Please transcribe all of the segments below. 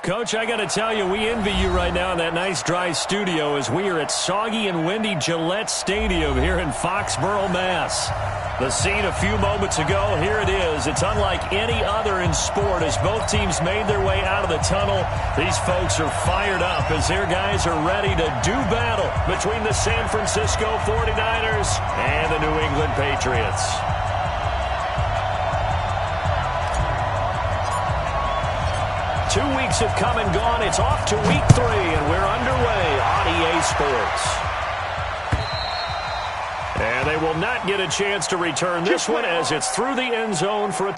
Coach, I got to tell you, we envy you right now in that nice dry studio as we are at soggy and windy Gillette Stadium here in Foxborough, Mass. The scene a few moments ago, here it is. It's unlike any other in sport as both teams made their way out of the tunnel. These folks are fired up as their guys are ready to do battle between the San Francisco 49ers and the New England Patriots. Two weeks have come and gone. It's off to week 3, and we're underway on EA Sports. And they will not get a chance to return this one as it's through the end zone for a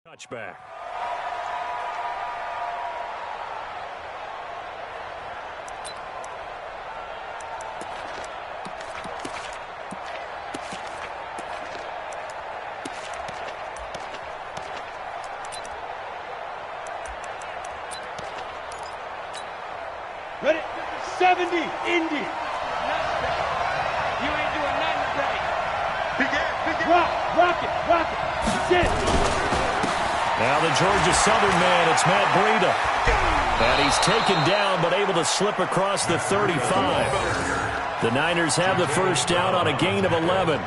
touchback. Ready? 70, Indy. You ain't doing nothing today. Rock it. Sit. Now the Georgia Southern man, it's Matt Breida. And he's taken down but able to slip across the 35. The Niners have the first down on a gain of 11.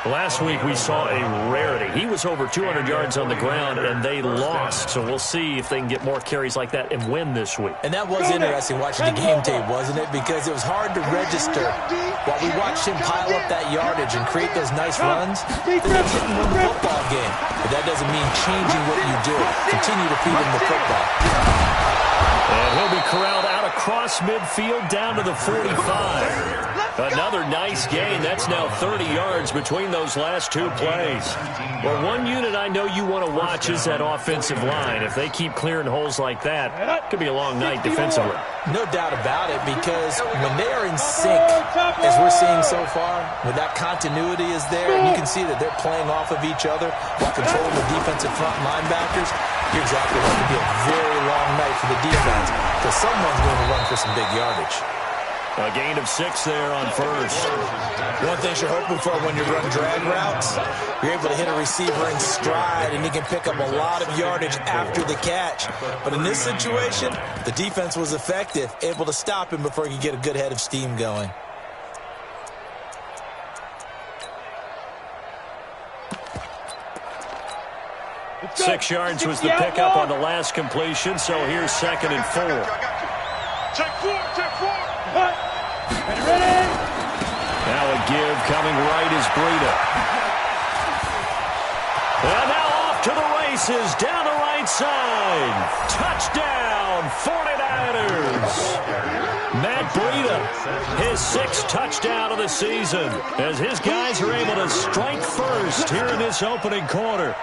Last week we saw a rarity. He was over 200 yards on the ground, and they lost. So we'll see if they can get more carries like that and win this week. And that was interesting watching the game tape, wasn't it? Because it was hard to register. While we watched him pile up that yardage and create those nice runs, they didn't win the football game. But that doesn't mean changing what you do. Continue to feed him the football. And he'll be corralled out across midfield down to the 45. Another nice gain. That's now 30 yards between those last two plays. Well, one unit I know you want to watch is that offensive line. If they keep clearing holes like that, it could be a long night defensively. No doubt about it, because when they are in sync, as we're seeing so far, when that continuity is there, and you can see that they're playing off of each other while controlling the defensive front linebackers, you're exactly right. It could be a very long night for the defense because someone's going to run for some big yardage. A gain of 6 there on first. One thing you're hoping for when you run drag routes, you're able to hit a receiver in stride, and he can pick up a lot of yardage after the catch. But in this situation, the defense was effective, able to stop him before he could get a good head of steam going. Six yards was the pickup on the last completion, so here's 2nd and 4. Check 4. Ready? Now a give coming right is Breida. And now off to the races down the right side. Touchdown, 49ers. Matt Breida, his 6th touchdown of the season, as his guys are able to strike first here in this opening quarter.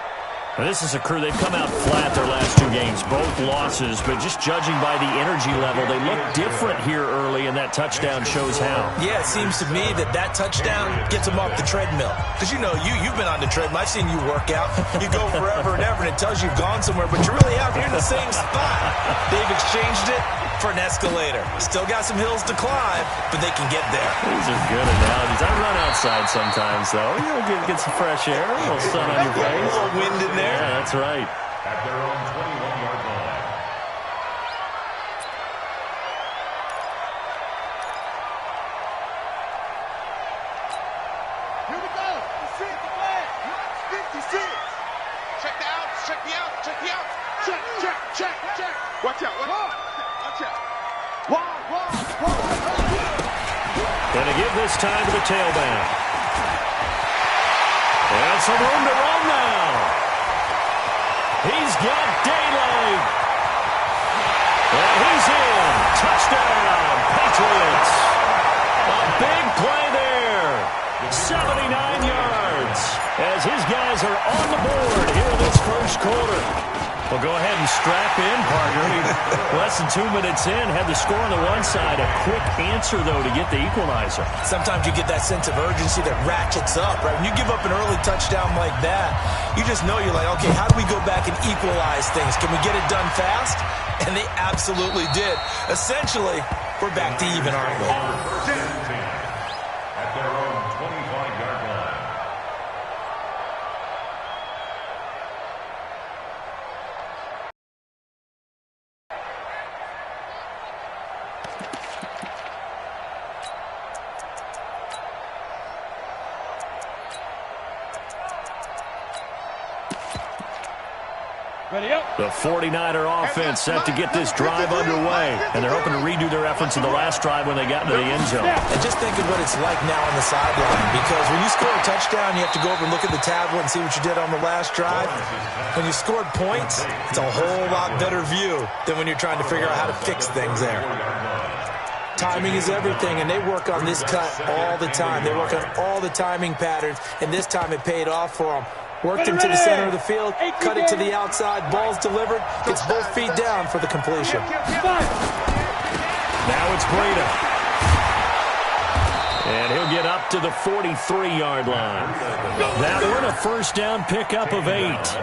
Now, this is a crew, they've come out flat their last 2 games, both losses, but just judging by the energy level, they look different here early, and that touchdown shows how. Yeah, it seems to me that touchdown gets them off the treadmill. Because, you know, you've been on the treadmill. I've seen you work out. You go forever and ever, and it tells you you've gone somewhere, but you're really out here in the same spot. They've exchanged it for an escalator. Still got some hills to climb, but they can get there. These are good analogies. I run outside sometimes, though. Get some fresh air, a little sun on your face. A little wind in there. Yeah, that's right. At their own 21-yard line. Here we go. Let's see the flag. 56. Check the outs, check the outs, check the outs. Check. Watch out, watch out. Gonna give this time to the tailback. And some room to run now. He's got daylight. And he's in. Touchdown, Patriots. A big play there. 79 yards. As his guys are on the board here in this first quarter. Well, go ahead and strap in, partner. Less than 2 minutes in, had the score on the one side. A quick answer, though, to get the equalizer. Sometimes you get that sense of urgency that ratchets up, right? When you give up an early touchdown like that, you just know you're like, okay, how do we go back and equalize things? Can we get it done fast? And they absolutely did. Essentially, we're back to even, aren't we? At their own 25-yard line. Ready up. The 49er offense set to get this drive underway. And they're hoping to redo their efforts in the last drive when they got into the end zone. And just think of what it's like now on the sideline, because when you score a touchdown, you have to go over and look at the tablet and see what you did on the last drive. When you scored points, it's a whole lot better view than when you're trying to figure out how to fix things there. Timing is everything, and they work on this cut all the time. They work on all the timing patterns, and this time it paid off for them. Worked him to the center of the field, cut it to the outside, ball's delivered, gets both feet down for the completion. Now it's Breida. And he'll get up to the 43-yard line. That one a first down pickup of 8.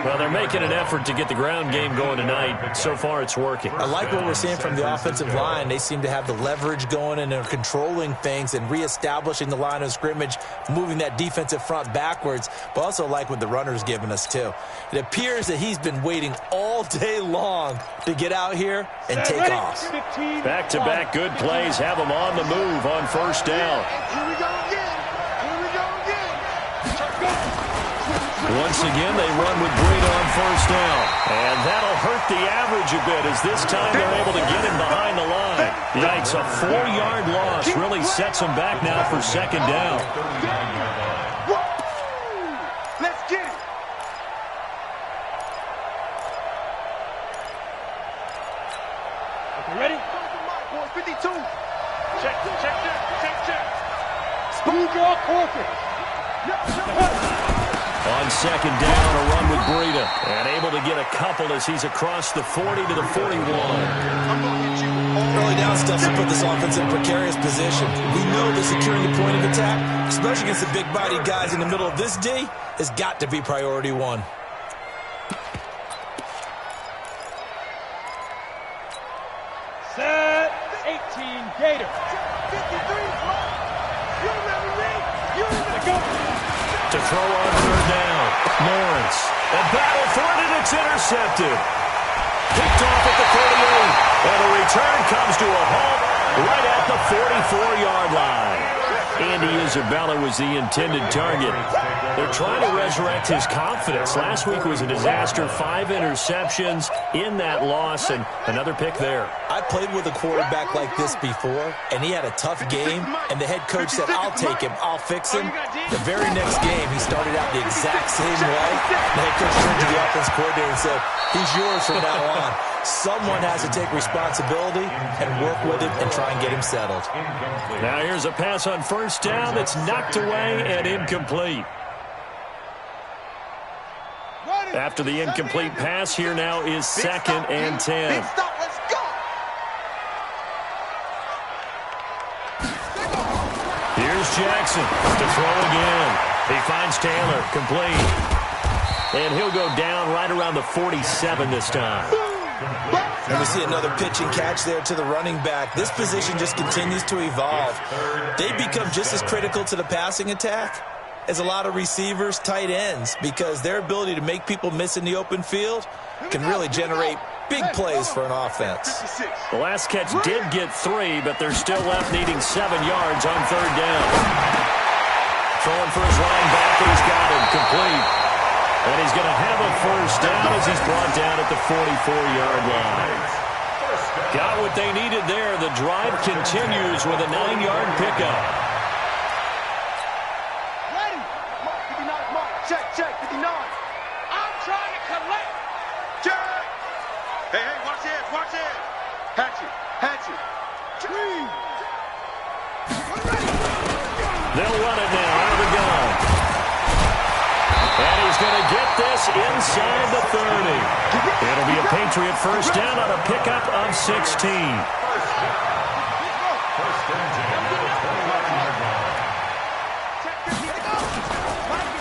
Well, they're making an effort to get the ground game going tonight. So far, it's working. I like what we're seeing from the offensive line. They seem to have the leverage going, and they're controlling things and reestablishing the line of scrimmage, moving that defensive front backwards, but also like what the runner's giving us, too. It appears that he's been waiting all day long to get out here and take off. Back-to-back good plays have them on the move on first down. Here we go again. Once again, they run with Breida on first down. And that'll hurt the average a bit, as this time they're able to get him behind the line. Yikes, a 4-yard loss really sets them back now for second down. Let's get it. Okay, ready? 52. Check. Smooth draw quarter. On second down, a run with Breida. And able to get a couple as he's across the 40 to the 41. Early down stuff to put this offense in a precarious position. We know that securing the point of attack, especially against the big-bodied guys in the middle of this D, has got to be priority one. Set. 18 Gator. 53. You remember me? To throw on third down, Lawrence. A battle for it, and it's intercepted. Picked off at the 38. And the return comes to a halt right at the 44-yard line. Andy Isabella was the intended target. They're trying to resurrect his confidence. Last week was a disaster. 5 interceptions in that loss, and another pick there. I played with a quarterback like this before, and he had a tough game, and the head coach said, I'll take him, I'll fix him. The very next game, he started out the exact same way. The head coach turned to the offense coordinator and said, he's yours from now on. Someone has to take responsibility and work with him and try and get him settled. Now here's a pass on first down that's knocked away and incomplete. After the incomplete pass, here now is second and 10. Big stop, let's go. Here's Jackson to throw again. He finds Taylor, complete. And he'll go down right around the 47 this time. And we see another pitch and catch there to the running back. This position just continues to evolve. They become just as critical to the passing attack as a lot of receivers, tight ends, because their ability to make people miss in the open field can really generate big plays for an offense. The last catch did get 3, but they're still left needing 7 yards on 3rd down. Throwing for his linebacker, he's got him complete. And he's going to have a 1st down as he's brought down at the 44-yard line. Got what they needed there. The drive continues with a 9-yard pickup. Ready? Mark, 59, Mark. Check, 59. I'm trying to collect. Check. Hey, watch this. Hatch it. They'll run it now out of the gun. And he's going to get this inside the 30. It'll be a Patriot 1st down on a pickup of 16.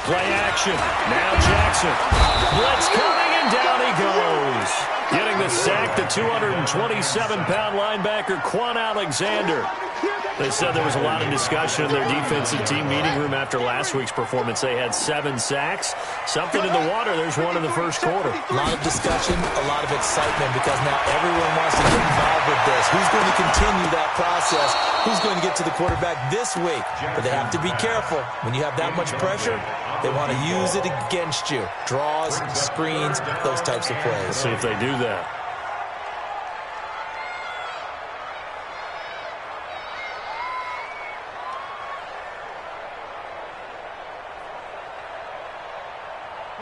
Play action. Now Jackson. Blitz coming, and down he goes. Getting the sack, the 227-pound linebacker, Quan Alexander. They said there was a lot of discussion in their defensive team meeting room after last week's performance. They had 7 sacks. Something in the water. There's one in the 1st quarter. A lot of discussion, a lot of excitement, because now everyone wants to get involved with this. Who's going to continue that process? Who's going to get to the quarterback this week? But they have to be careful. When you have that much pressure, they want to use it against you. Draws, screens, those types of plays. Let's see if they do that.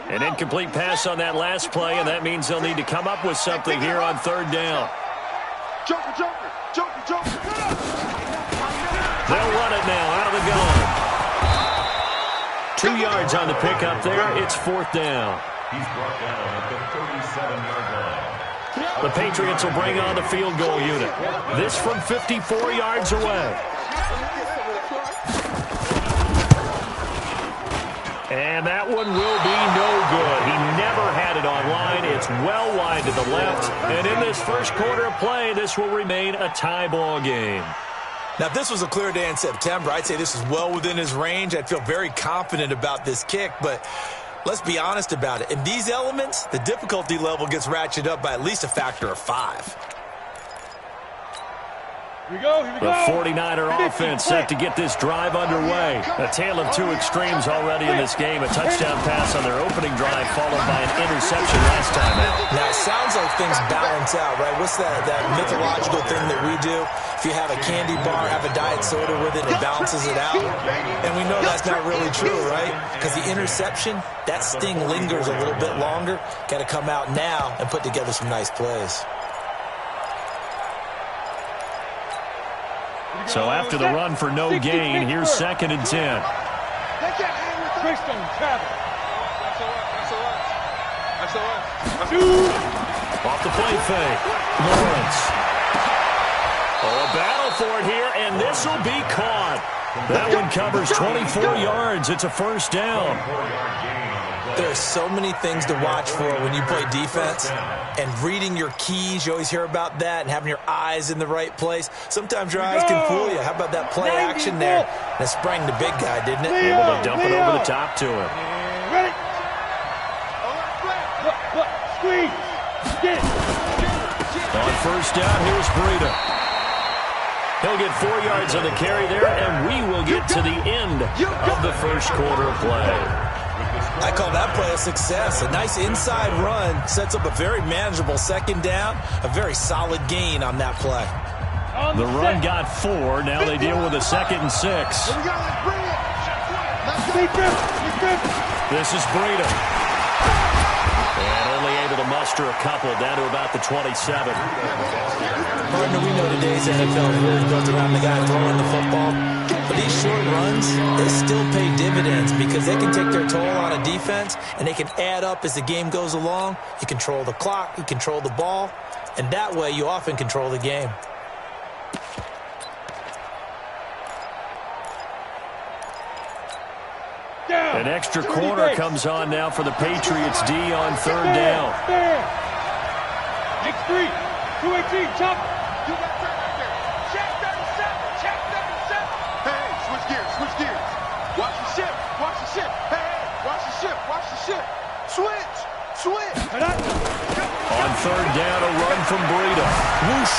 An incomplete pass on that last play, and that means they'll need to come up with something here on 3rd down. Joker. They'll run it now out of the gun. 2 yards on the pickup there. It's 4th down. He's brought down at the 37-yard line. The Patriots will bring on the field goal unit. This from 54 yards away. And that one will be no good. He never had it on line. It's well wide to the left. And in this 1st quarter of play, this will remain a tie ball game. Now, if this was a clear day in September, I'd say this is well within his range. I'd feel very confident about this kick, but let's be honest about it. In these elements, the difficulty level gets ratcheted up by at least a factor of 5. Here we go. The 49er offense set to get this drive underway. A tale of 2 extremes already in this game. A touchdown pass on their opening drive, followed by an interception last time out. Now, it sounds like things balance out, right? What's that mythological thing that we do? If you have a candy bar, have a diet soda with it, it balances it out. And we know that's not really true, right? Because the interception, that sting lingers a little bit longer. Got to come out now and put together some nice plays. So after the run for no gain, here's 2nd and 10. Off the play fake. Lawrence. Oh, a battle for it here, and this will be caught. That one covers 24 yards. It's a 1st down. There are so many things to watch for when you play defense, and reading your keys, you always hear about that, and having your eyes in the right place. Sometimes your eyes can fool you. How about that play action there? That sprang the big guy, didn't it? Able to dump it over the top to him. Ready? Squeeze. Get it. On 1st down, here's Breida. He'll get 4 yards on the carry there, and we will get to the end of the 1st quarter of play. I call that play a success. A nice inside run sets up a very manageable 2nd down, a very solid gain on that play. The run got 4. Now they deal with a 2nd and 6. This is Breida. And only able to muster a couple down to about the 27. Partner, we know today's NFL is really built around the guy throwing the football. But these short runs, they still pay dividends because they can take their toll on a defense, and they can add up as the game goes along. You control the clock, you control the ball, and that way you often control the game. An extra corner comes on now for the Patriots D on 3rd down. 3. 218, chop. You got time right there. Check 37. Check 37. Hey, switch gears. Switch gears. Watch the ship. Watch the ship. Hey, watch the ship. Watch the ship. Switch. Switch. On third down, a run from Breida. Whoosh.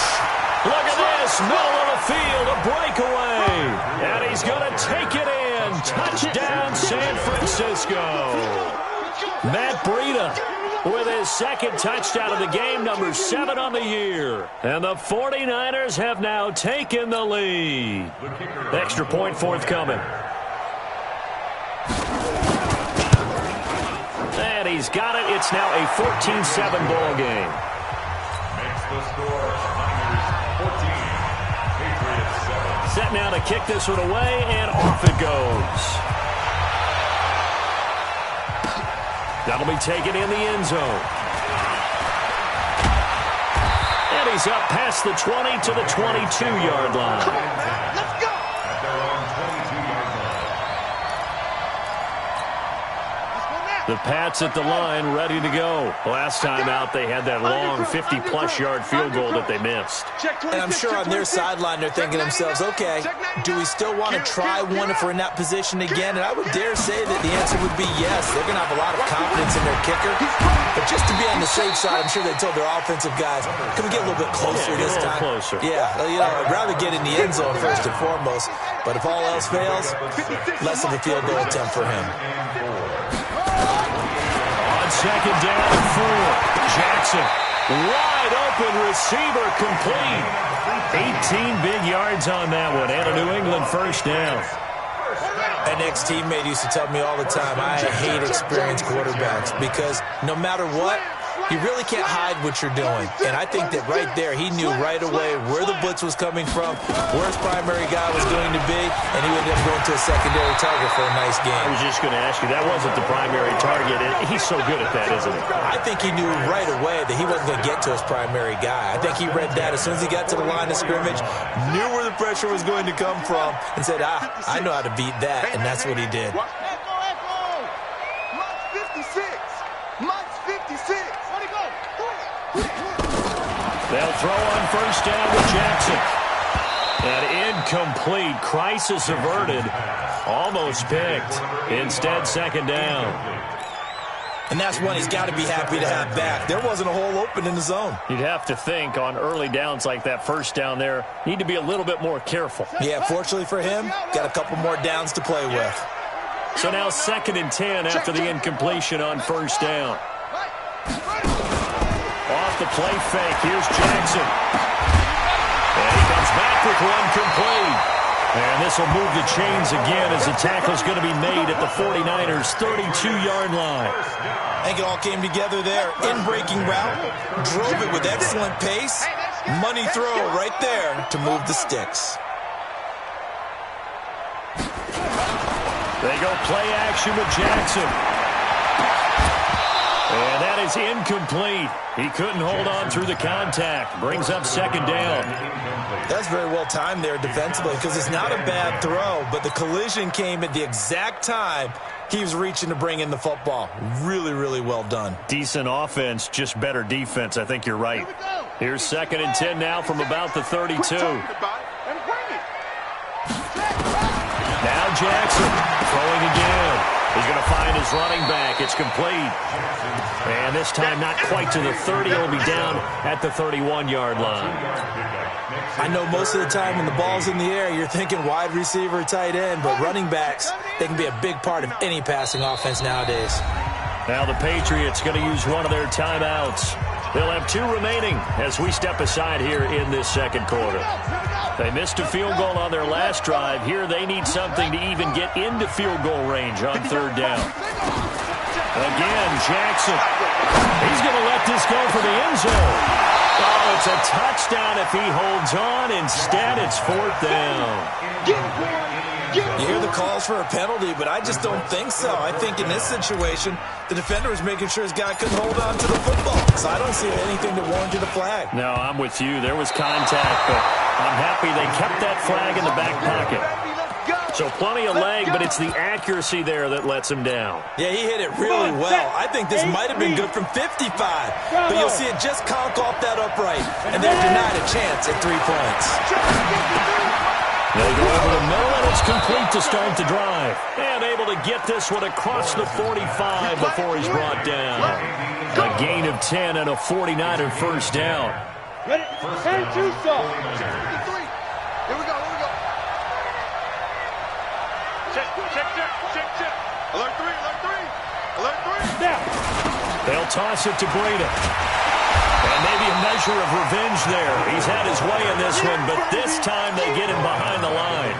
Look at this. Middle of the field, a breakaway. And he's going to take it in. Touchdown, San Francisco. Matt Breida with his second touchdown of the game, number 7 on the year. And the 49ers have now taken the lead. Extra point forthcoming. And he's got it. It's now a 14-7 ball game. Makes the score Niners 14, Patriots 7. Set now to kick this one away, and off it goes. That'll be taken in the end zone. And he's up past the 20 to the 22-yard line. Let's go. At their own 22-yard line. The Pats at the line, ready to go. Last time out, they had that long 50-plus yard field goal that they missed. And I'm sure on their sideline they're thinking to themselves, okay, do we still want to try one if we're in that position again? And I would dare say that the answer would be yes. They're going to have a lot of confidence in their kicker. But just to be on the safe side, I'm sure they told their offensive guys, can we get a little bit closer this time? Closer. Yeah, you know, I'd rather get in the end zone first and foremost. But if all else fails, less of a field goal attempt for him. Second down and 4. Jackson, wide open receiver, complete. 18 big yards on that one, and a New England first down. An ex-teammate used to tell me all the time, I hate experienced quarterbacks because no matter what, you really can't hide what you're doing. And I think that right there, he knew right away where the blitz was coming from, where his primary guy was going to be, and he ended up going to a secondary target for a nice game. I was just going to ask you, that wasn't the primary target. He's so good at that, isn't he? I think he knew right away that he wasn't going to get to his primary guy. I think he read that as soon as he got to the line of scrimmage, knew where the pressure was going to come from, and said, I know how to beat that, and that's what he did. They'll throw on first down with Jackson. And incomplete. Crisis averted. Almost picked. Instead, second down. And that's one he's got to be happy to have back. There wasn't a hole open in the zone. You'd have to think on early downs like that first down there, need to be a little bit more careful. Yeah, fortunately for him, got a couple more downs to play with. So now 2nd and 10 after the incompletion on first down. Off the play fake, here's Jackson. And he comes back with one complete. And this will move the chains again as the tackle's going to be made at the 49ers' 32-yard line. I think it all came together there. In-breaking route, drove it with excellent pace. Money throw right there to move the sticks. They go play action with Jackson. And that is incomplete. He couldn't hold on through the contact. Brings up second down. That's very well timed there defensively because it's not a bad throw, but the collision came at the exact time he was reaching to bring in the football. Really, really well done. Decent offense, just better defense. I think you're right. Here's 2nd and 10 now from about the 32. Now Jackson throwing again. He's going to find his running back. It's complete. And this time not quite to the 30. It'll be down at the 31-yard line. I know most of the time when the ball's in the air, you're thinking wide receiver, tight end, but running backs, they can be a big part of any passing offense nowadays. Now the Patriots going to use one of their timeouts. They'll have 2 remaining as we step aside here in this second quarter. They missed a field goal on their last drive. Here they need something to even get into field goal range on third down. Again, Jackson. He's going to let this go for the end zone. Oh, it's a touchdown if he holds on. Instead, it's 4th down. You hear the calls for a penalty, but I just don't think so. I think in this situation, the defender was making sure his guy couldn't hold on to the football. So I don't see anything that warranted a flag. No, I'm with you. There was contact, but I'm happy they kept that flag in the back pocket. So plenty of leg, but it's the accuracy there that lets him down. Yeah, he hit it really well. I think this might have been good from 55. But you'll see it just conk off that upright. And they're denied a chance at 3 points. They go over the middle, and it's complete to start the drive. And able to get this one across the 45 before he's brought down. A gain of 10 and a 49er first down. Ready? And two, so. 53. Here we go. Check. Alert three. Now. They'll toss it to Breida. And maybe a measure of revenge there. He's had his way in this one, but this time they get him behind the line.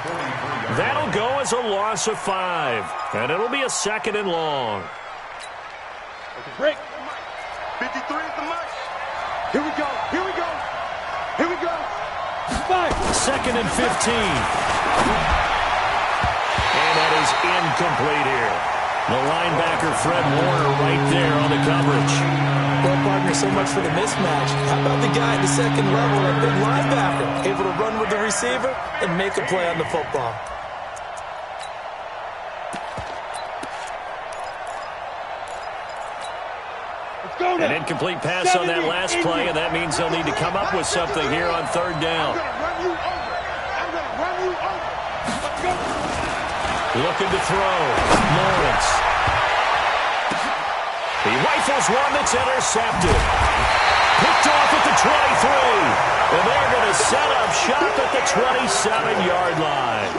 That'll go as a loss of 5. And it'll be a 2nd and long. Break. 53 is the mark. Here we go. 5. 2nd and 15. And that is incomplete here. The linebacker, Fred Warner, right there on the coverage. Well, partner, so much for the mismatch. How about the guy at the second level, a big linebacker, able to run with the receiver and make a play on the football? An incomplete pass on that last play, and that means they'll need to come up with something here on 3rd down. I'm gonna run you over. Let's go. Looking to throw. Lawrence. He rifles one that's intercepted. Picked off at the 23. And they're going to set up shop at the 27-yard line.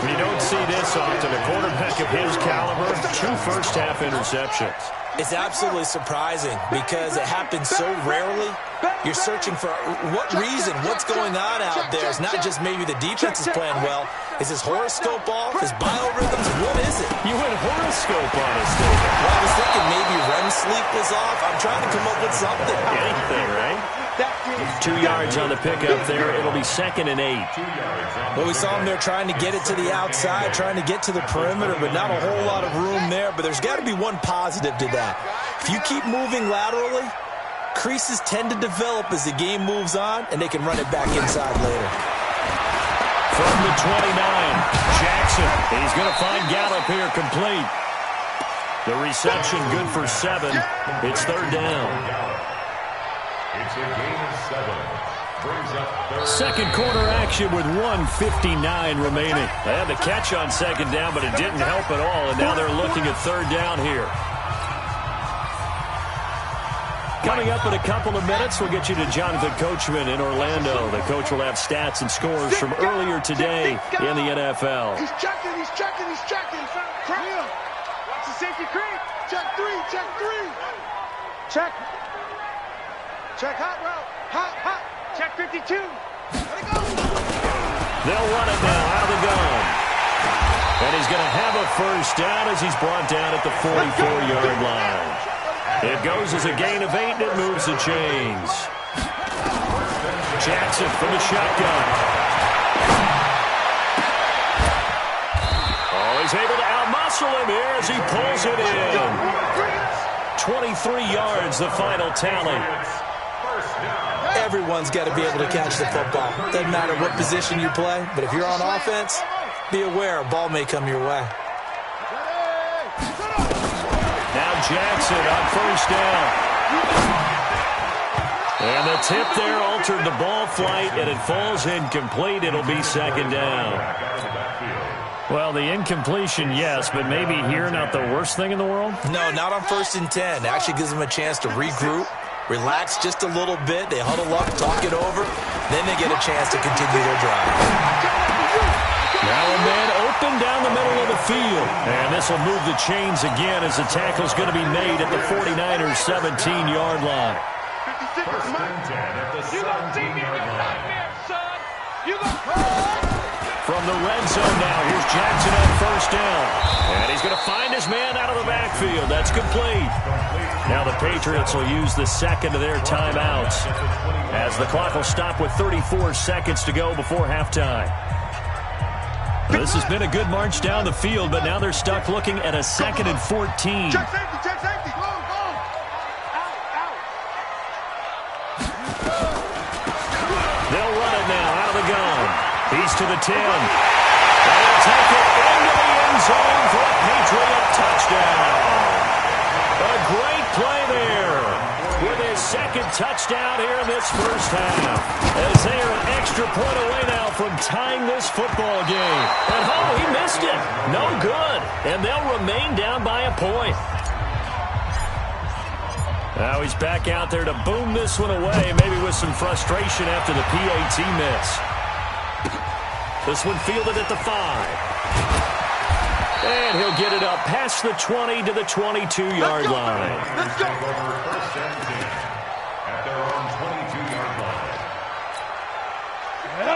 You don't see this often. A quarterback of his caliber, 2 first-half interceptions. It's absolutely surprising because it happens so rarely. You're searching for what reason, what's going on out there. It's not just maybe the defense is playing well. Is his horoscope off? His biorhythms? What is it? You went horoscope on us, David. Well, I was thinking maybe REM sleep was off. I'm trying to come up with something. Anything, right? 2 yards on the pickup there. It'll be 2nd and 8. Well, we saw him there trying to get it to the outside, trying to get to the perimeter, but not a whole lot of room there. But there's got to be one positive to that. If you keep moving laterally, creases tend to develop as the game moves on, and they can run it back inside later. From the 29, Jackson. He's going to find Gallup here complete. The reception good for 7. It's 3rd down. It's a gain of 7. Brings up 3rd. Second quarter action with 1:59 remaining. They had the catch on 2nd down, but it didn't help at all, and now they're looking at 3rd down here. Coming up in a couple of minutes, we'll get you to Jonathan Coachman in Orlando. The coach will have stats and scores from earlier today in the NFL. He's checking. Cream. Watch the safety creep. Check 3. Check hot route. Hot. Check 52. Let it go. They'll run it now out of the gun. And he's going to have a first down as he's brought down at the 44-yard line. It goes as a gain of 8, and it moves the chains. Jackson from the shotgun. Oh, he's able to outmuscle him here as he pulls it in. 23 yards, the final tally. Everyone's got to be able to catch the football. Doesn't matter what position you play, but if you're on offense, be aware a ball may come your way. Now Jackson on first down. And the tip there altered the ball flight, and it falls incomplete. It'll be 2nd down. Well, the incompletion, yes, but maybe here not the worst thing in the world? No, not on 1st and 10. It actually gives them a chance to regroup, relax just a little bit. They huddle up, talk it over. Then they get a chance to continue their drive. Now a man open down the middle of the field. And this will move the chains again as the tackle's going to be made at the 49ers' 17-yard line. 1st and 10 at the 17-yard line. From the red zone now, here's Jackson on first down. And he's going to find his man out of the backfield. That's complete. Now the Patriots will use the 2nd of their timeouts as the clock will stop with 34 seconds to go before halftime. This has been a good march down the field, but now they're stuck looking at a 2nd and 14. Check safety. Go. They'll run it now out of the gun. He's to the 10. And take it into the end zone for a Patriot touchdown. A great play there with his second touchdown here in this first half. As they are an extra point away now from tying this football game. And he missed it. No good. And they'll remain down by a point. Now he's back out there to boom this one away, maybe with some frustration after the PAT miss. This one fielded at the 5. And he'll get it up past the 20 to the 22-yard line. Let's go. First and 10 at their own 22-yard line.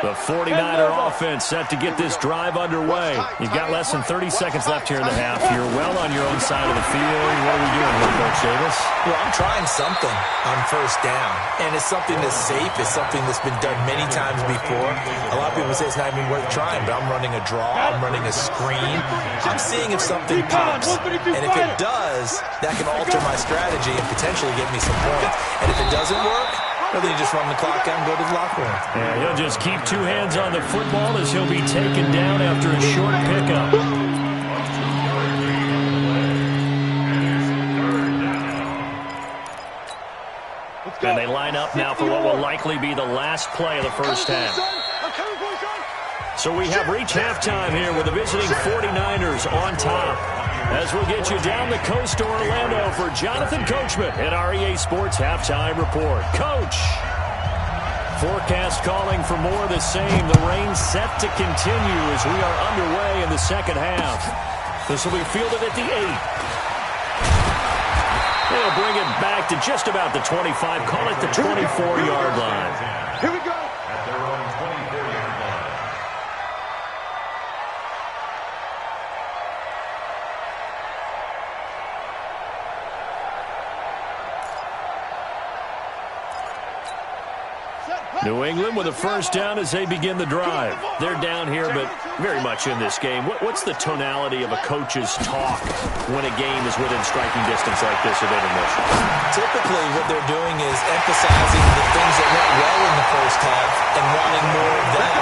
The 49er offense set to get this drive underway. You've got less than 30 seconds left here in the half. You're well on your own side of the field. What are we doing here, Coach Davis? Well, I'm trying something on first down, and it's something that's safe. It's something that's been done many times before. A lot of people say it's not even worth trying, but I'm running a draw. I'm running a screen. I'm seeing if something pops, and if it does, that can alter my strategy and potentially get me some points. And if it doesn't work, well, then you just run the clock out and go to the locker room. Yeah, he'll just keep two hands on the football as he'll be taken down after a short pickup. And they line up now for what will likely be the last play of the first half. So we have reached halftime here with the visiting 49ers on top. As we'll get you down the coast to Orlando for Jonathan Coachman at our EA Sports Halftime Report. Coach! Forecast calling for more of the same. The rain set to continue as we are underway in the second half. This will be fielded at the 8. They'll bring it back to just about the 25. Call it the 24-yard line. Here we go. At their own 24-yard line. New England with a first down as they begin the drive. They're down here, but very much in this game. What's the tonality of a coach's talk when a game is within striking distance like this of intermission? Typically, what they're doing is emphasizing the things that went well in the first half and wanting more of that.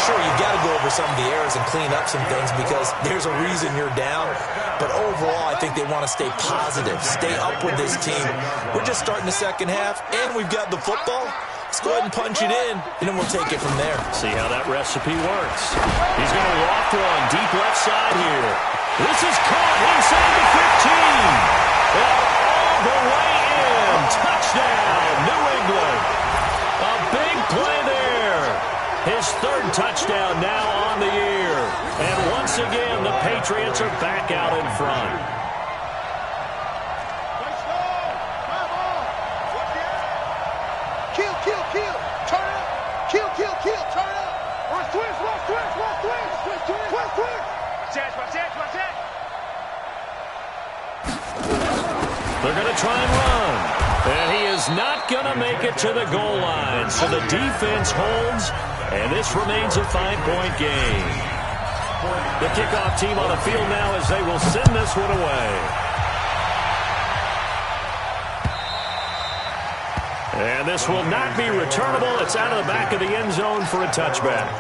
Sure, you've got to go over some of the errors and clean up some things because there's a reason you're down. But overall, I think they want to stay positive, stay up with this team. We're just starting the second half, and we've got the football. Let's go ahead and punch it in, and then we'll take it from there. See how that recipe works. He's going to loft one deep left side here. This is caught inside the 15. And all the way in. Touchdown, New England. A big play there. His third touchdown now on the year. And once again, the Patriots are back out in front. They're going to try and run. And he is not going to make it to the goal line. So the defense holds, and this remains a 5-point game. The kickoff team on the field now as they will send this one away. And this will not be returnable. It's out of the back of the end zone for a touchback.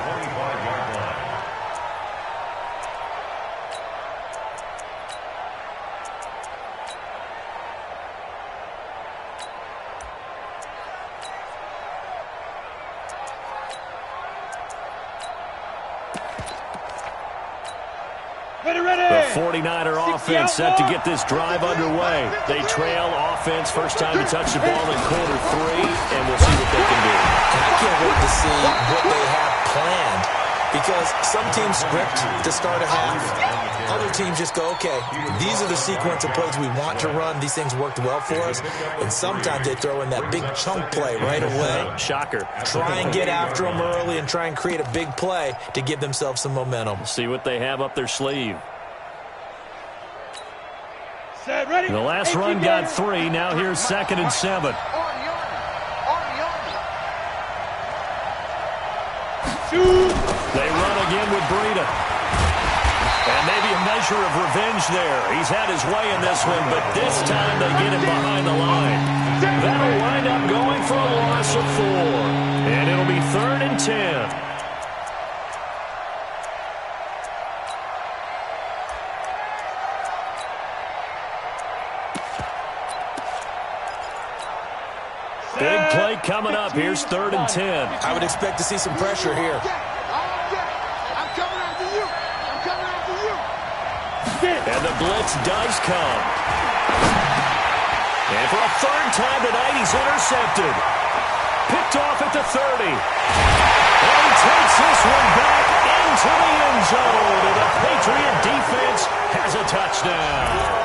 The 49er offense set to get this drive underway. They trail offense first time to touch the ball in quarter 3, and we'll see what they can do. And I can't wait to see what they have planned because some teams script to start a half. Other teams just go, okay, these are the sequence of plays we want to run. These things worked well for us. And sometimes they throw in that big chunk play right away. Shocker. Try and get after them early and try and create a big play to give themselves some momentum. See what they have up their sleeve. Ready? The last run got 3. Now here's 2nd and 7. They run again with Breida. And maybe a measure of revenge there. He's had his way in this one, but this time they get him behind the line. That'll wind up going for a loss of 4. And it'll be 3rd and 10. coming up. Here's 3rd and 10. I would expect to see some pressure here. I'm coming after you. I'm coming after you. And the blitz does come. And for a 3rd time tonight, he's intercepted. Picked off at the 30. And he takes this one back into the end zone. And the Patriot defense has a touchdown.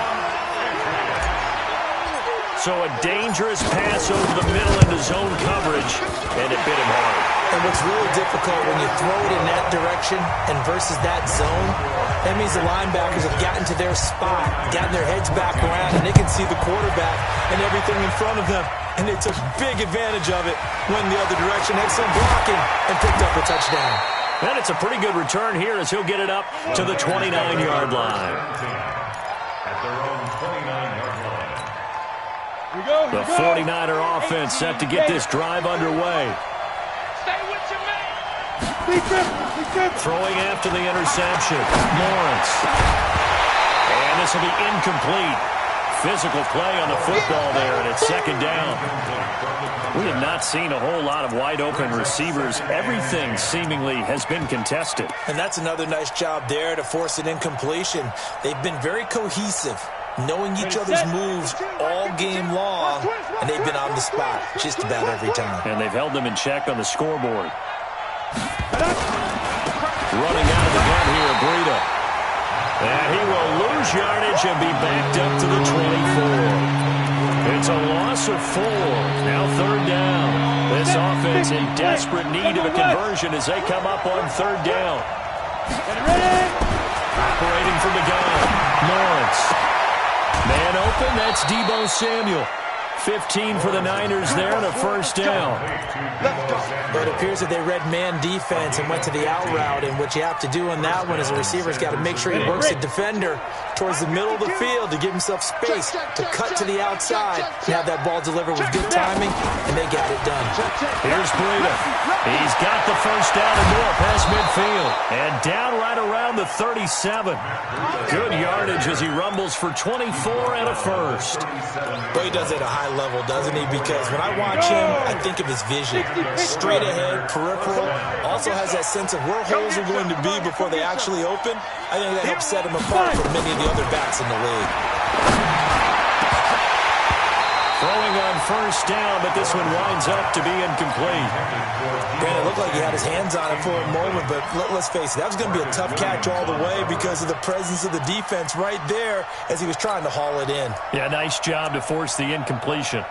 So a dangerous pass over the middle into zone coverage, and it bit him hard. And what's really difficult when you throw it in that direction and versus that zone, that means the linebackers have gotten to their spot, gotten their heads back around, and they can see the quarterback and everything in front of them. And they took big advantage of it, went the other direction, had some blocking, and picked up a touchdown. And it's a pretty good return here as he'll get it up to the 29-yard line. At their own 29-yard line. The 49er offense set to get this drive underway. Stay with your man. Throwing after the interception. Lawrence. And this will be incomplete. Physical play on the football there, and it's 2nd down. We have not seen a whole lot of wide-open receivers. Everything seemingly has been contested. And that's another nice job there to force an incompletion. They've been very cohesive, knowing each other's moves all game long, and they've been on the spot just about every time. And they've held them in check on the scoreboard. Running out of the gun here, Breida. And he will lose yardage and be backed up to the 24. It's a loss of 4. Now 3rd down. This offense in desperate need of a conversion as they come up on 3rd down. Operating from the gun. Lawrence. Man open, that's Deebo Samuel. 15 for the Niners there and a 1st down. But it appears that they read man defense and went to the out route, and what you have to do on that one is a receiver's got to make sure he works the defender towards the middle of the field to give himself space to cut to the outside and have that ball delivered with good timing, and they got it done. Here's Breida. He's got the 1st down and more past midfield. And down right around the 37. Good yardage as he rumbles for 24 and a 1st. Well, he does it at a high level, doesn't he? Because when I watch him, I think of his vision. Straight ahead, peripheral. Also has that sense of where holes are going to be before they actually open. I think that helps set him apart from many of the other backs in the league. Throwing on 1st down, but this one winds up to be incomplete. Granted, it looked like he had his hands on it for a moment, but let's face it, that was going to be a tough catch all the way because of the presence of the defense right there as he was trying to haul it in. Yeah, nice job to force the incompletion.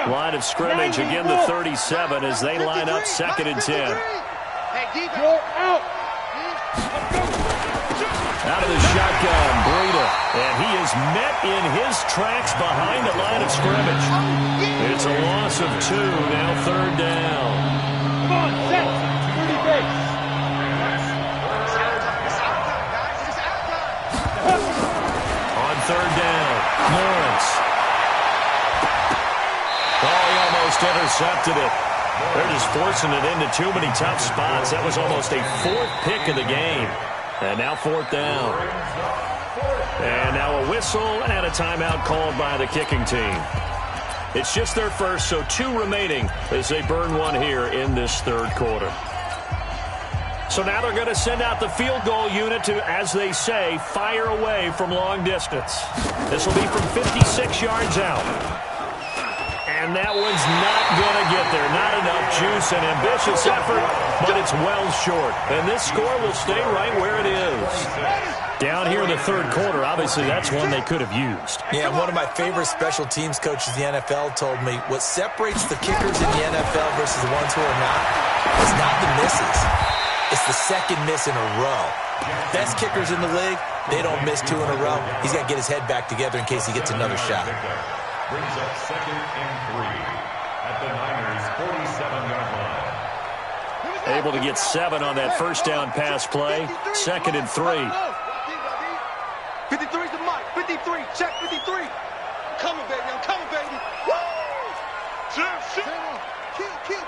Line of scrimmage, again the 37 as they line up 2nd and 10. Out of the shotgun, Breida. And he is met in his tracks behind the line of scrimmage. It's a loss of 2, now 3rd down. Come on, set. Pretty base. On 3rd down, Lawrence. Oh, he almost intercepted it. They're just forcing it into too many tough spots. That was almost a 4th pick of the game. And now 4th down. And now a whistle and a timeout called by the kicking team. It's just their first, so 2 remaining as they burn one here in this 3rd quarter. So now they're going to send out the field goal unit to, as they say, fire away from long distance. This will be from 56 yards out. And that one's not going to get there. Not enough juice, an ambitious effort, but it's well short. And this score will stay right where it is. Down here in the 3rd quarter, obviously that's one they could have used. Yeah, one of my favorite special teams coaches in the NFL told me what separates the kickers in the NFL versus the ones who are not is not the misses. It's the 2nd miss in a row. Best kickers in the league, they don't miss 2 in a row. He's got to get his head back together in case he gets another shot. Brings up 2nd and 3 at the Niners' 47-yard line. Able to get 7 on that 1st down pass play. 2nd and 3. 53's the mic. 53. Check 53. I'm coming, baby. I'm coming, baby. Woo!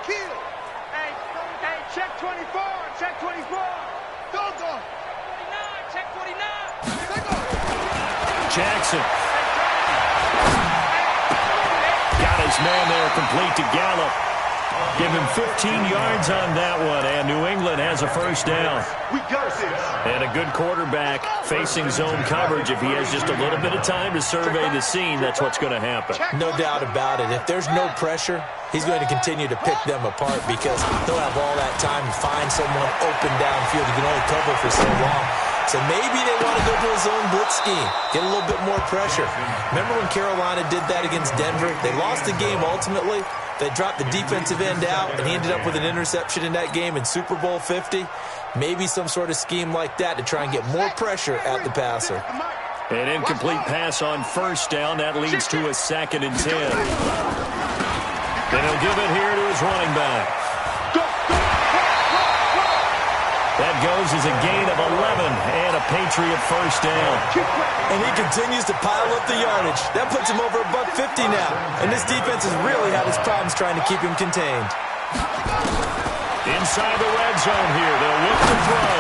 Kill. Hey, check 24. Check 24. Doggone. 49. Check 49. Jackson. Got his man there, complete to Gallup. Give him 15 yards on that one, and New England has a first down. We got this. And a good quarterback facing zone coverage. If he has just a little bit of time to survey the scene, that's what's going to happen. No doubt about it. If there's no pressure, he's going to continue to pick them apart because he'll have all that time to find someone open downfield. He can only cover for so long. So maybe they want to go to a zone blitz scheme, get a little bit more pressure. Remember when Carolina did that against Denver? They lost the game ultimately. They dropped the defensive end out, and he ended up with an interception in that game in Super Bowl 50. Maybe some sort of scheme like that to try and get more pressure at the passer. An incomplete pass on first down. That leads to a 2nd and 10. Then he'll give it here to his running back. That goes as a gain of 11 and a Patriot first down. And he continues to pile up the yardage. That puts him over $150 now. And this defense has really had its problems trying to keep him contained. Inside the red zone here. They'll look to throw.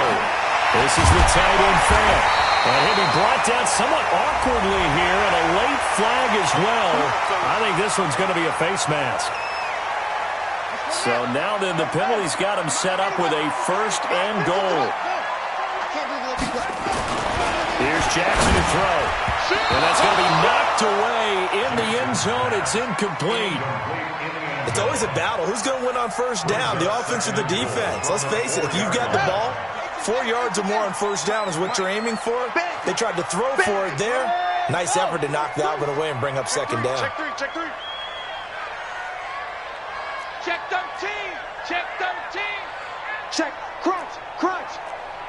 This is the tight end Fant. And he'll be brought down somewhat awkwardly here, and a late flag as well. I think this one's going to be a face mask. So now then the penalty's got him set up with a 1st and goal. Here's Jackson to throw. And that's going to be knocked away in the end zone. It's incomplete. It's always a battle. Who's going to win on first down, the offense or the defense? Let's face it, if you've got the ball, 4 yards or more on first down is what you're aiming for. They tried to throw for it there. Nice effort to knock that one away and bring up 2nd down. Check 3, check 3. Check 13. Check 13. Check. Crunch. Crunch.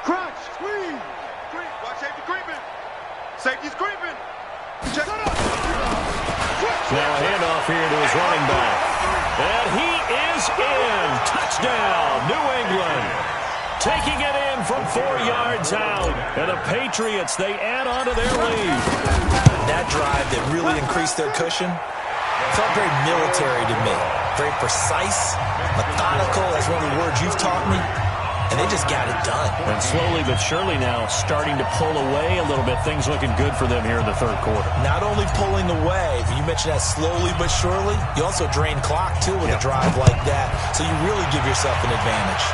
Crunch. Squeeze. Watch safety creeping. Safety's creeping. Check it up. Now a handoff here to his running back. And he is in. Touchdown, New England. Taking it in from 4 yards out. And the Patriots, they add on to their lead. That drive that really increased their cushion felt very military to me. Very precise, methodical, that's one of the words you've taught me. And they just got it done. And slowly but surely now starting to pull away a little bit. Things looking good for them here in the 3rd quarter. Not only pulling away, but you mentioned that slowly but surely. You also drain clock, too, with a drive like that. So you really give yourself an advantage.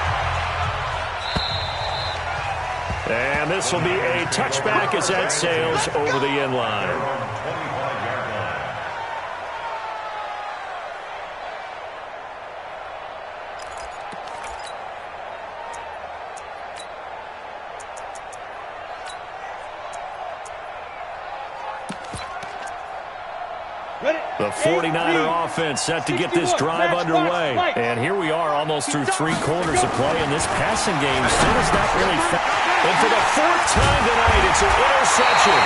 And this will be a touchback as that sails over the end line. The 49er offense set to get this drive underway. And here we are almost through 3 quarters of play, and this passing game still is not really And for the 4th time tonight, it's an interception.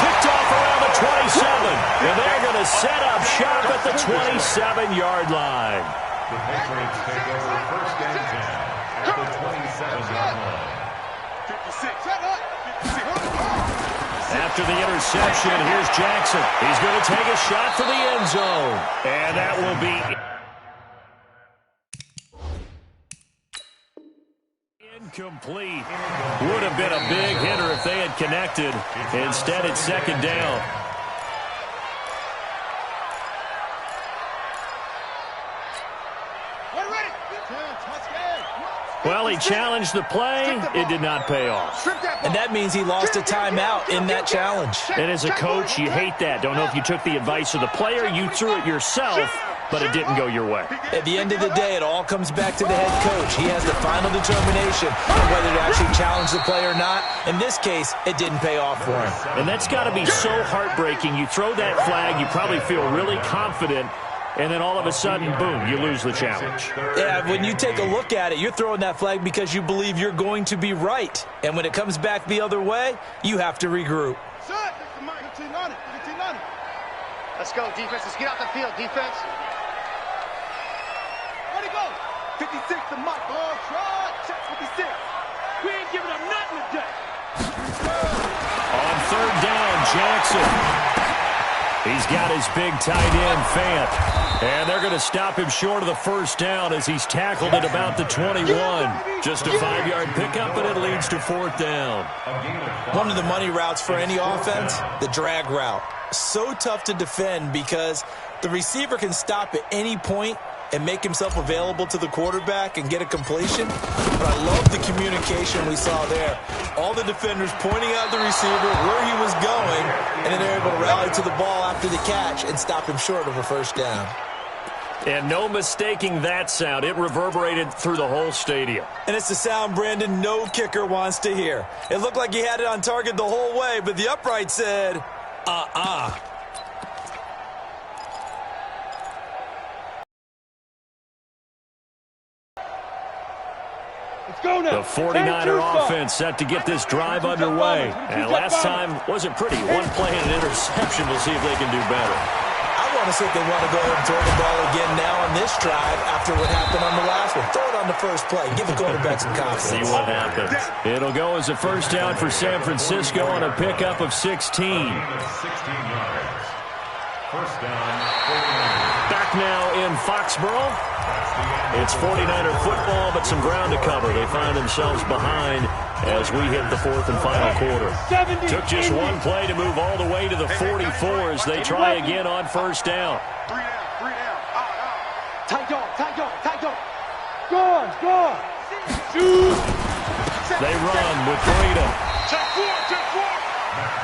Picked off around the 27. And they're going to set up shop at the 27-yard line. The Patriots take over 1st and 10 at the 27-yard line. 56. After the interception, here's Jackson. He's going to take a shot for the end zone. And that will be incomplete. Would have been a big hitter if they had connected. Instead, it's 2nd down. Well, he challenged the play. It did not pay off. And that means he lost a timeout in that challenge. And as a coach, you hate that. Don't know if you took the advice of the player. You threw it yourself, but it didn't go your way. At the end of the day, it all comes back to the head coach. He has the final determination on whether to actually challenge the play or not. In this case, it didn't pay off for him. And that's got to be so heartbreaking. You throw that flag, you probably feel really confident, and then all of a sudden, boom, you lose the challenge. Yeah, when you take a look at it, you're throwing that flag because you believe you're going to be right. And when it comes back the other way, you have to regroup. Let's go, defense. Let's get out the field, defense. Where'd he go? 56 to Mike. Ball shot. Check 56. We ain't giving up nothing today. On 3rd down, Jackson. He's got his big tight end, Fant. And they're going to stop him short of the first down as he's tackled at about the 21. Just a 5-yard pickup, and it leads to fourth down. One of the money routes for any offense, the drag route. So tough to defend because the receiver can stop at any point and make himself available to the quarterback and get a completion. But I love the communication we saw there. All the defenders pointing out the receiver, where he was going, and then they're able to rally to the ball after the catch and stop him short of a first down. And no mistaking that sound. It reverberated through the whole stadium. And it's the sound, Brandon, no kicker wants to hear. It looked like he had it on target the whole way, but the upright said, The 49er offense set to get this drive underway. And last time wasn't pretty. One play and an interception. We'll see if they can do better. I want to see if they want to go ahead and throw the ball again now on this drive after what happened on the last one. Throw it on the first play. Give the quarterback some confidence. See what happens. It'll go as a first down for San Francisco on a pickup of 16. 16 yards. First down, 49ers. Back now in Foxborough. It's 49er football, but some ground to cover. They find themselves behind as we hit the fourth and final quarter. Took just one play to move all the way to the 44 as they try again on first down. 3 down. Tight dog. Go on. Shoot. They run with Breida. Check four.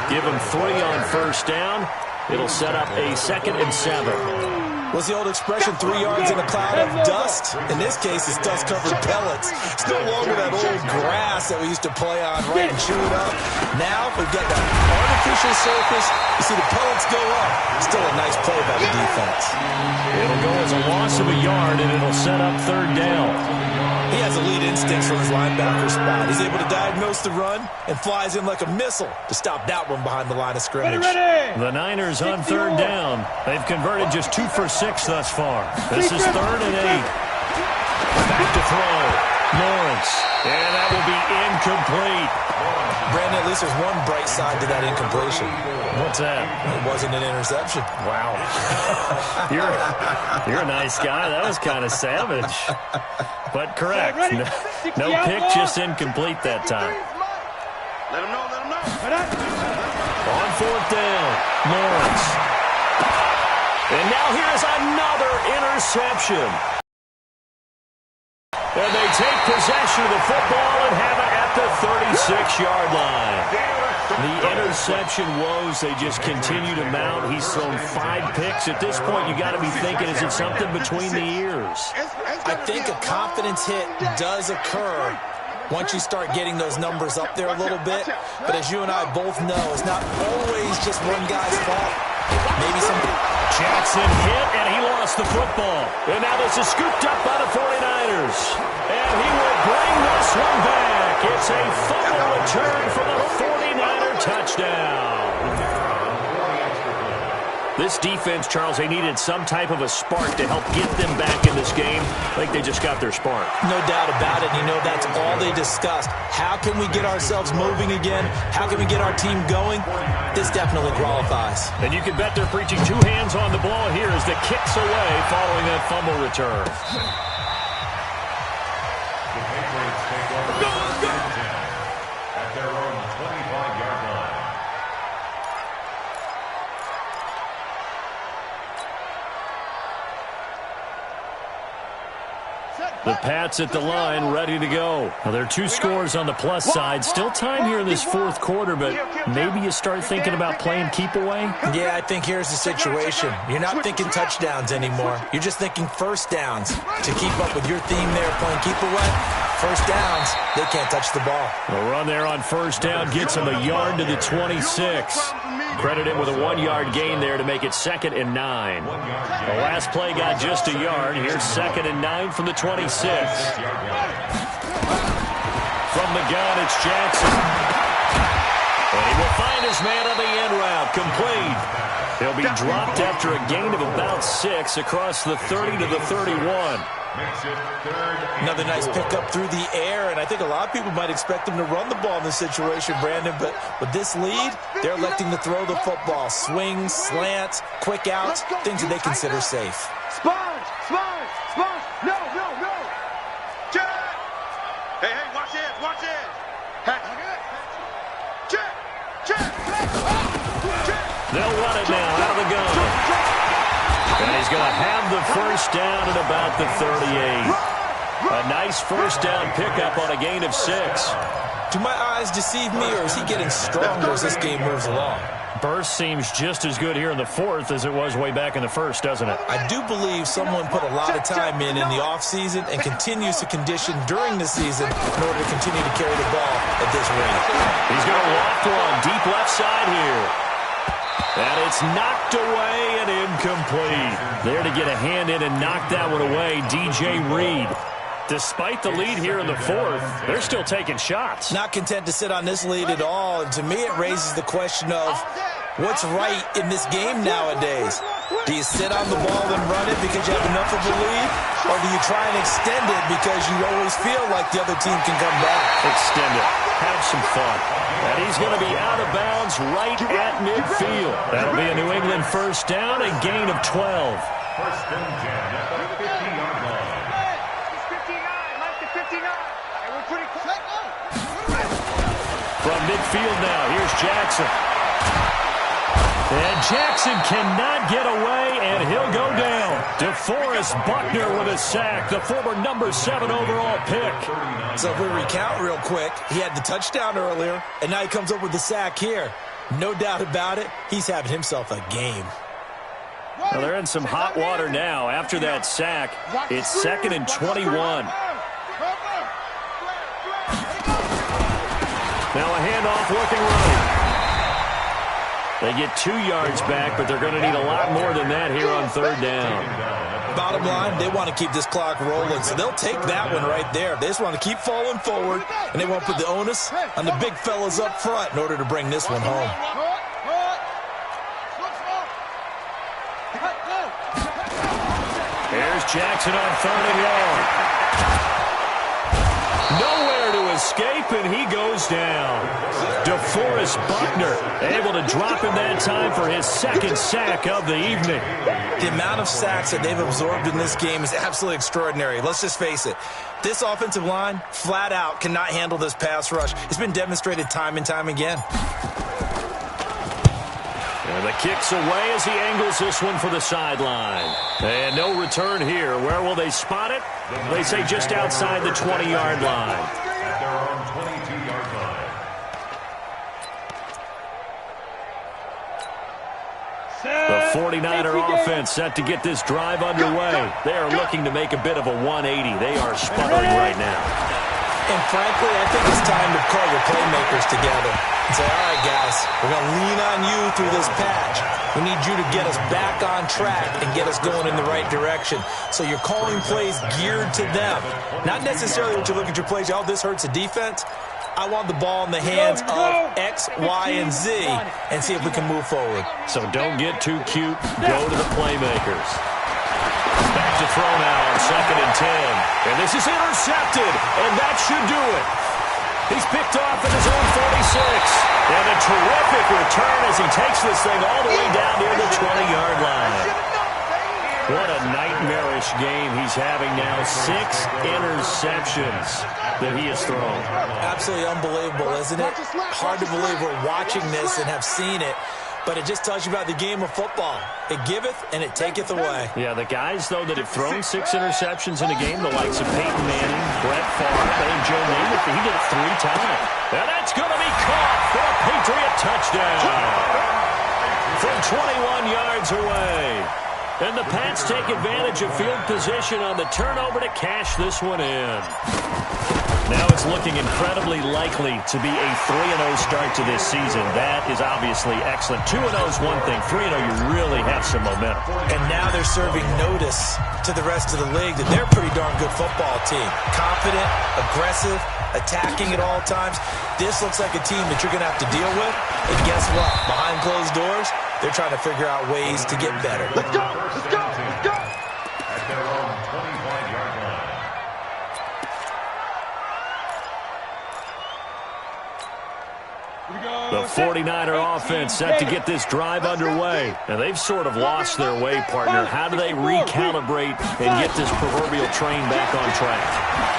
Give them 3 on first down. It'll set up a 2nd and 7. What's the old expression, 3 yards in a cloud of dust? In this case, it's dust-covered pellets. It's no longer that old grass that we used to play on, right, and chew it up. Now, we've got that artificial surface. You see the pellets go up. Still a nice play by the defense. It'll go as a loss of a yard, and it'll set up 3rd down. He has elite instincts from his linebacker spot. He's able to diagnose the run and flies in like a missile to stop that one behind the line of scrimmage. The Niners on 3rd down. They've converted just 2 for 6 thus far. This is 3rd and 8. Back to throw. Lawrence. And that will be incomplete. Brandon, at least there's one bright side to that incompletion. What's that? It wasn't an interception. Wow. You're a nice guy. That was kind of savage. But correct. No pick, just incomplete that time. Let him know. On 4th down, Lawrence. And now here's another interception. And they take possession of the football and have it at the 36-yard line. The interception woes, they just continue to mount. He's thrown 5 picks. At this point, you got to be thinking, is it something between the ears? I think a confidence hit does occur once you start getting those numbers up there a little bit. But as you and I both know, it's not always just one guy's fault. Maybe some... Jackson hit, and he lost the football. And now this is scooped up by the 49ers. And he will bring this one back. It's a fumble return for the 49er touchdown. This defense, Charles, they needed some type of a spark to help get them back in this game. I think they just got their spark. No doubt about it. You know, that's all they discussed. How can we get ourselves moving again? How can we get our team going? This definitely qualifies. And you can bet they're preaching 2 hands on the ball here as the kick's away following that fumble return. The Patriots take over at their own 25-yard line. The Pats at the line, ready to go. Now, there are 2 scores on the plus side. Still time here in this 4th quarter, but maybe you start thinking about playing keep away? Yeah, I think here's the situation. You're not thinking touchdowns anymore. You're just thinking first downs. To keep up with your theme there, playing keep away, first downs, they can't touch the ball. The run there on first down gets him a yard to the 26. Credit him with a 1-yard gain there to make it 2nd and 9. The last play got just a yard. Here's 2nd and 9 from the 26. From the gun, it's Jackson. And he will find his man on the end route. Complete. He'll be dropped after a gain of about 6 across the 30 to the 31. Another nice pickup through the air, and I think a lot of people might expect him to run the ball in this situation, Brandon, but with this lead, they're electing to throw the football. Swings, slants, quick outs, things that they consider safe. Sponge! Sponge! Sponge! No! No! No! Check! Hey, hey, watch it! Watch it! Check! Check! Check! They'll run it now out of the gun. And he's going to have the first down at about the 38. A nice first down pickup on a gain of 6. Do my eyes deceive me, or is he getting stronger as this game moves along? Burst seems just as good here in the 4th as it was way back in the 1st, doesn't it? I do believe someone put a lot of time in the offseason and continues to condition during the season in order to continue to carry the ball at this rate. He's going to walk one deep left side here. And it's knocked away and incomplete. There to get a hand in and knock that one away, DJ Reed. Despite the lead here in the 4th, they're still taking shots. Not content to sit on this lead at all, and to me it raises the question of what's right in this game nowadays. Do you sit on the ball and run it because you have enough of a lead, or do you try and extend it because you always feel like the other team can come back? Extend it. Have some fun. And he's going to be out of bounds right at midfield. That'll be a New England first down, a gain of 12. First and 10 at the 50-yard line. It's 59. Like the 59. And we're pretty close. From midfield now, here's Jackson. And Jackson cannot get away, and he'll go down. DeForest Buckner with a sack, the former number 7 overall pick. So if we recount real quick, he had the touchdown earlier, and now he comes up with the sack here. No doubt about it, he's having himself a game. Well, they're in some hot water now. After that sack, it's 2nd and 21. Now a handoff looking right. They get 2 yards back, but they're going to need a lot more than that here on 3rd down. Bottom line, they want to keep this clock rolling, so they'll take that one right there. They just want to keep falling forward, and they won't put the onus on the big fellas up front in order to bring this one home. Here's Jackson on 3rd and long. Nowhere to escape, and he goes down. DeForest Buckner able to drop him that time for his 2nd sack of the evening. The amount of sacks that they've absorbed in this game is absolutely extraordinary. Let's just face it. This offensive line, flat out, cannot handle this pass rush. It's been demonstrated time and time again. And the kick's away as he angles this one for the sideline. And no return here. Where will they spot it? They say just outside the 20-yard line. At their own 22-yard line. The 49er offense set to get this drive underway. They are looking to make a bit of a 180. They are sputtering right now. And frankly, I think it's time to call your playmakers together and say, all right, guys, we're going to lean on you through this patch. We need you to get us back on track and get us going in the right direction. So you're calling plays geared to them. Not necessarily when you look at your plays, oh, this hurts the defense. I want the ball in the hands of X, Y, and Z and see if we can move forward. So don't get too cute. Go to the playmakers. Back to throw now on 2nd and 10. And this is intercepted, and that should do it. He's picked off at his own 46. And a terrific return as he takes this thing all the way down near the 20-yard line. What a nightmarish game he's having now. 6 interceptions that he has thrown. Absolutely unbelievable, isn't it? Hard to believe we're watching this and have seen it. But it just tells you about the game of football. It giveth and it taketh away. Yeah, the guys, though, that have thrown 6 interceptions in a game, the likes of Peyton Manning, Brett Favre, and Joe Namath, he did it 3 times. And that's going to be caught for a Patriot touchdown from 21 yards away. And the Pats take advantage of field position on the turnover to cash this one in. Now it's looking incredibly likely to be a 3-0 start to this season. That is obviously excellent. 2-0 is one thing. 3-0, you really have some momentum. And now they're serving notice to the rest of the league that they're a pretty darn good football team. Confident, aggressive, attacking at all times. This looks like a team that you're going to have to deal with. And guess what? Behind closed doors, They're trying to figure out ways to get better. Let's go, let's go, let's go. At their own 25-yard line. The 49er offense set to get this drive underway. And they've sort of lost their way, partner. How do they recalibrate and get this proverbial train back on track?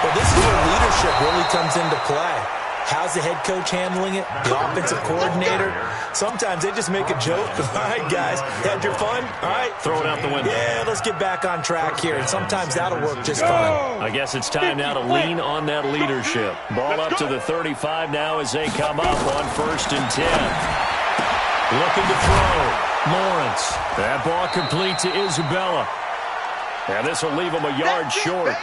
Well, this is where leadership really comes into play. How's the head coach handling it? The offensive coordinator? Sometimes they just make a joke. All right, guys, had your fun? All right. Throw it out the window. Yeah, let's get back on track here. And sometimes that'll work just fine. I guess it's time now to lean on that leadership. Ball up to the 35 now as they come up on 1st and 10. Looking to throw. Lawrence. That ball complete to Isabella. And this will leave him a yard short.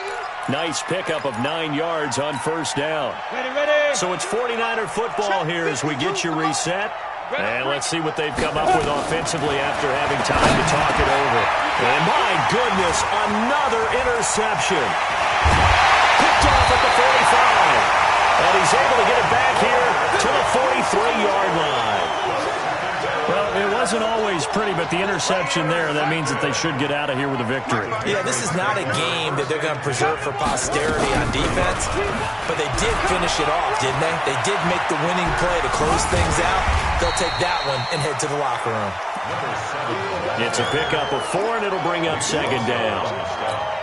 Nice pickup of 9 yards on 1st down. Ready. So it's 49er football here as we get you reset. And let's see what they've come up with offensively after having time to talk it over. And my goodness, another interception. Picked off at the 45. And he's able to get it back here to the 43-yard line. Well, it wasn't always pretty, but the interception there, that means that they should get out of here with a victory. Yeah, this is not a game that they're going to preserve for posterity on defense, but they did finish it off, didn't they? They did make the winning play to close things out. They'll take that one and head to the locker room. It's a pickup of 4, and it'll bring up 2nd down.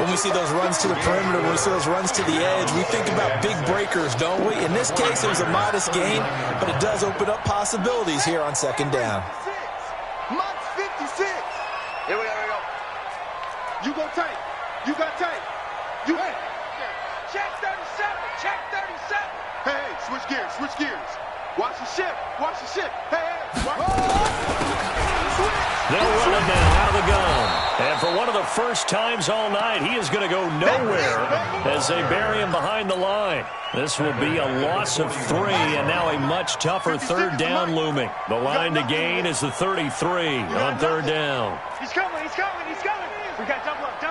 When we see those runs to the perimeter, when we see those runs to the edge, we think about big breakers, don't we? In this case, it was a modest gain, but it does open up possibilities here on 2nd down. Mach 56. Here we go. You go tight. You got tight. You hey. Check 37. Check 37. Hey, switch gears, switch gears. Watch the ship, watch the ship. Hey, watch the ship. They'll run it now out of the gun. And for one of the first times all night, he is going to go nowhere as they bury him behind the line. This will be a loss of 3, and now a much tougher 3rd down looming. The line to gain is the 33 on 3rd down. He's coming. We got double up.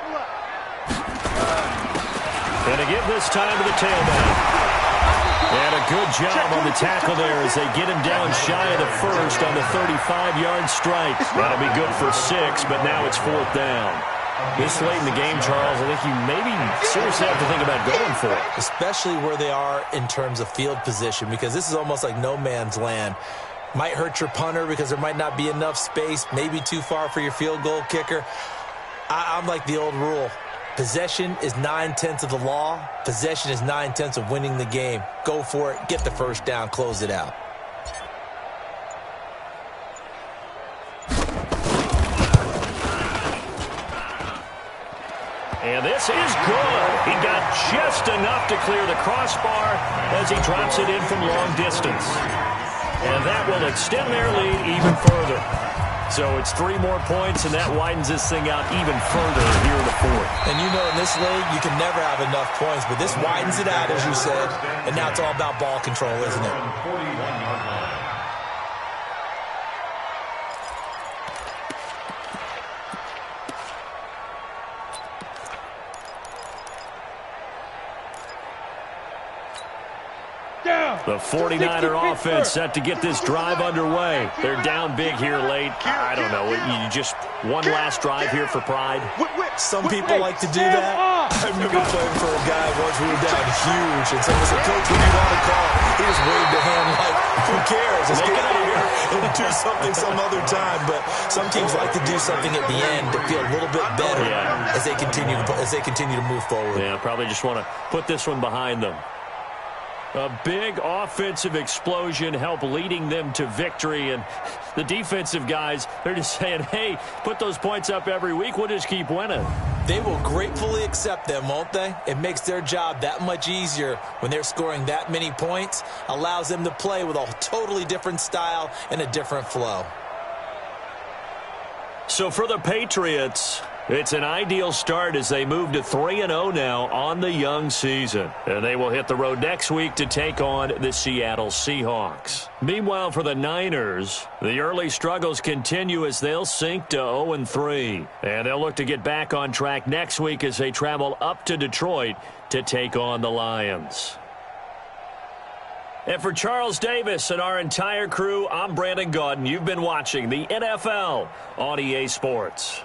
And to give this time to the tailback. And a good job on the tackle there as they get him down shy of the 1st on the 35-yard strike. That'll be good for 6, but now it's 4th down. This late in the game, Charles, I think you maybe seriously have to think about going for it. Especially where they are in terms of field position, because this is almost like no man's land. Might hurt your punter because there might not be enough space, maybe too far for your field goal kicker. I'm like the old rule. Possession is 9/10 of the law. Possession is 9/10 of winning the game. Go for it. Get the 1st down. Close it out. And this is good. He got just enough to clear the crossbar as he drops it in from long distance. And that will extend their lead even further. So it's 3 more points, and that widens this thing out even further here in the 4th. And you know in this league, you can never have enough points, but this widens it out, as you said, and now it's all about ball control, isn't it? 41-yard line. The 49er offense set to get this drive underway. They're down big here late. I don't know. You just one last drive here for pride? Some people like to do that. I remember playing for a guy once. We were down huge, and someone said, "Coach, what do you want to call?" He just waved a hand like, "Who cares? Let's get out of here and do something some other time." But some teams like to do something at the end to feel a little bit better as they continue to move forward. Yeah, probably just want to put this one behind them. A big offensive explosion helped leading them to victory. And the defensive guys, they're just saying, hey, put those points up every week. We'll just keep winning. They will gratefully accept them, won't they? It makes their job that much easier when they're scoring that many points. Allows them to play with a totally different style and a different flow. So for the Patriots, it's an ideal start as they move to 3-0 now on the young season. And they will hit the road next week to take on the Seattle Seahawks. Meanwhile, for the Niners, the early struggles continue as they'll sink to 0-3. And they'll look to get back on track next week as they travel up to Detroit to take on the Lions. And for Charles Davis and our entire crew, I'm Brandon Gaudin. You've been watching the NFL on EA Sports.